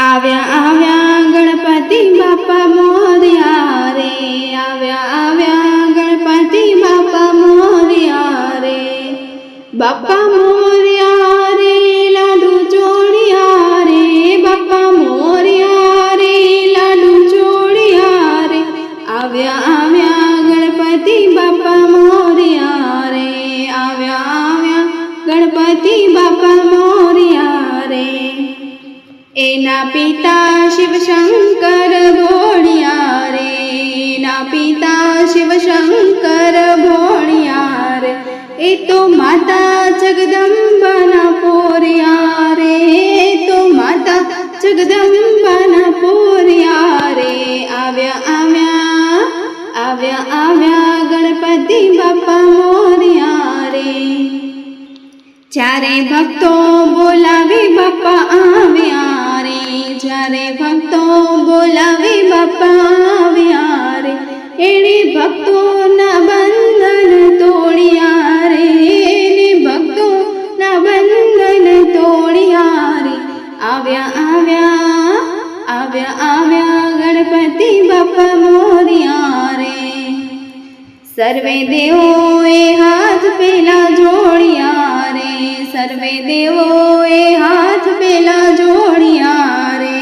આવ્યા આવ્યા ગણપતિ બાપા મોરયા રે, આવ્યા આવ્યા ગણપતિ બાપા મોરયા રે, બાપા મોરયા રે લાડુ ચોળિયા રે, બાપા મોરયા રે લાડુ ચોળિયા રે, આવ્યા આવ્યા ગણપતિ બાપા મોરયા રે, આવ્યા આવ્યા ગણપતિ બાપા મોરયા રે. એના પિતા શિવશંકર ભોળિયા રે, એના પિતા શિવશંકર ભોળિયા રે, એ તો માતા જગદંબાના પોરિયા રે, એ તો માતા જગદંબાના પોરિયા રે, આવ્યા આવ્યા આવ્યા આવ્યા ગણપતિ બાપા મોરયા રે. જ્યારે ભક્તો બોલાવી બાપા આવ્યા રે, જ્યારે ભક્તો બોલાવી બાપા આવ્યા રે, એણે ભક્તોના બંધન તોડ્યા રે, એણે ભક્તોના બંધન તોડ્યા રે, આવ્યા આવ્યા આવ્યા આવ્યા ગણપતિ બાપા મોરયા રે. સર્વે દેવોએ હાથ પેલા જોડ્યા રે, સર્વે દેવોએ હાથ પેલા જોડ્યા રે,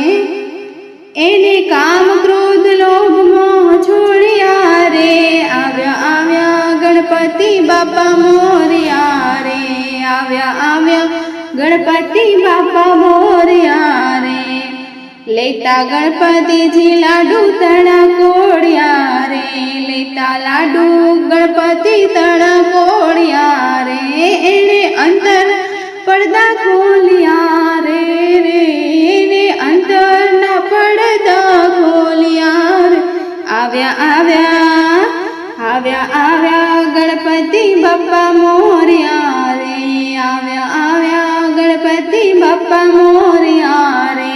એને કામ ક્રોધ લોભ મોહ છોડ્યા રે, આવ્યા આવ્યા ગણપતિ બાપા મોરયા રે, આવ્યા આવ્યા ગણપતિ બાપા મોરયા રે. લેતા ગણપતિજી લાડુ તણા કોળ્યા રે, લેતા લાડુ ગણપતિ તણા કોળ્યા રે, એને અંતર પડદા ખોલ્યા રે, એને અંતરના પડદા ખોલ્યા રે, આવ્યા આવ્યા આવ્યા આવ્યા ગણપતિ બાપા મોરયા રે, આવ્યા આવ્યા ગણપતિ બાપા મોરયા રે.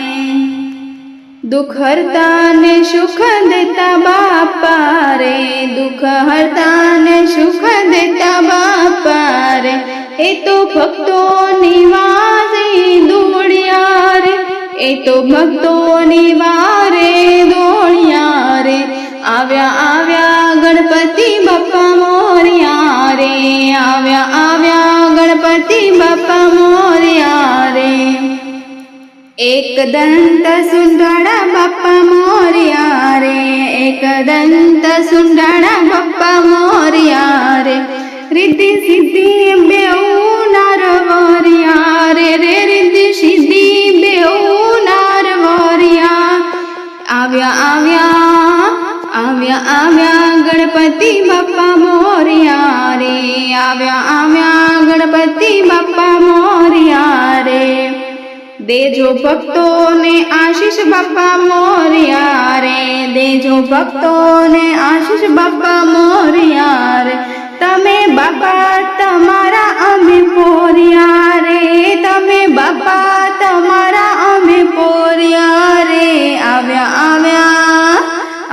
દુઃખ હરતા ને સુખ દેતા બાપા રે, દુઃખ હરતા ને સુખ દેતા બાપા રે, એ તો ભક્તોની વારે દોડ્યા રે, એ તો ભક્તોની વારે દોડ્યા રે, આવ્યા આવ્યા ગણપતિ બાપા મોરયા રે, આવ્યા આવ્યા ગણપતિ બાપા મોરયા રે. એક દંત સુંદરા બાપા મોરયા રે, એક દંત સુંદરા બાપા મોરયા રે, રિદ્ધિ સિદ્ધિ બેઉ નાર વરિયા રે, રિદ્ધિ સિદ્ધિ બેઉ નાર વરિયા, આવ્યા આવ્યા આવ્યા આવ્યા ગણપતિ બાપા મોરયા રે, આવ્યા આવ્યા ગણપતિ બાપા મોરયા રે. દેજો ભક્તોને આશીષ બાપા મોરયા રે, દેજો ભક્તોને આશીષ બાપા મોરયા રે, તમે બાપા તમારા અમે પોર્યા રે, તમે બાપા તમારા અમે પોર્યા રે, આવ્યા આવ્યા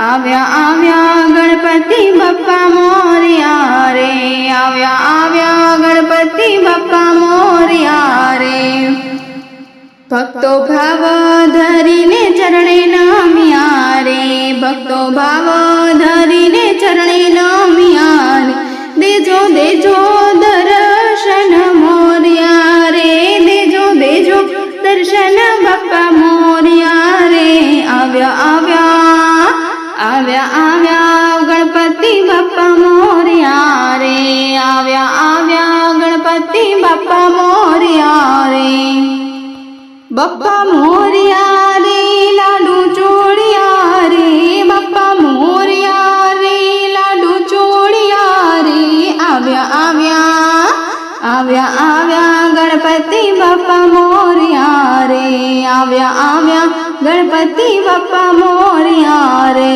આવ્યા આવ્યા ગણપતિ બાપા મોરયા રે, આવ્યા આવ્યા ગણપતિ બાપા મોરયા રે. ભક્તો ભાવ ધરીને ચરણે નમ્યા રે, ભક્તો ભાવ ધરીને ચરણે નમ્યા રે, દેજો દેજો દર્શન મોરયા રે, દેજો દેજો દર્શન બાપા મોરયા રે, આવ્યા આવ્યા આવ્યા આવ્યા ગણપતિ બાપા મોરયા રે, આવ્યા આવ્યા ગણપતિ બાપા મોરયા રે. બાપા મોરયા રે લાડુ ચોળિયા રે, બાપા મોરયા રે લાડુ ચોળિયા રે, આવ્યા આવ્યા આવ્યા આવ્યા ગણપતિ બાપા મોરયા રે, આવ્યા આવ્યા ગણપતિ બાપા મોરયા રે.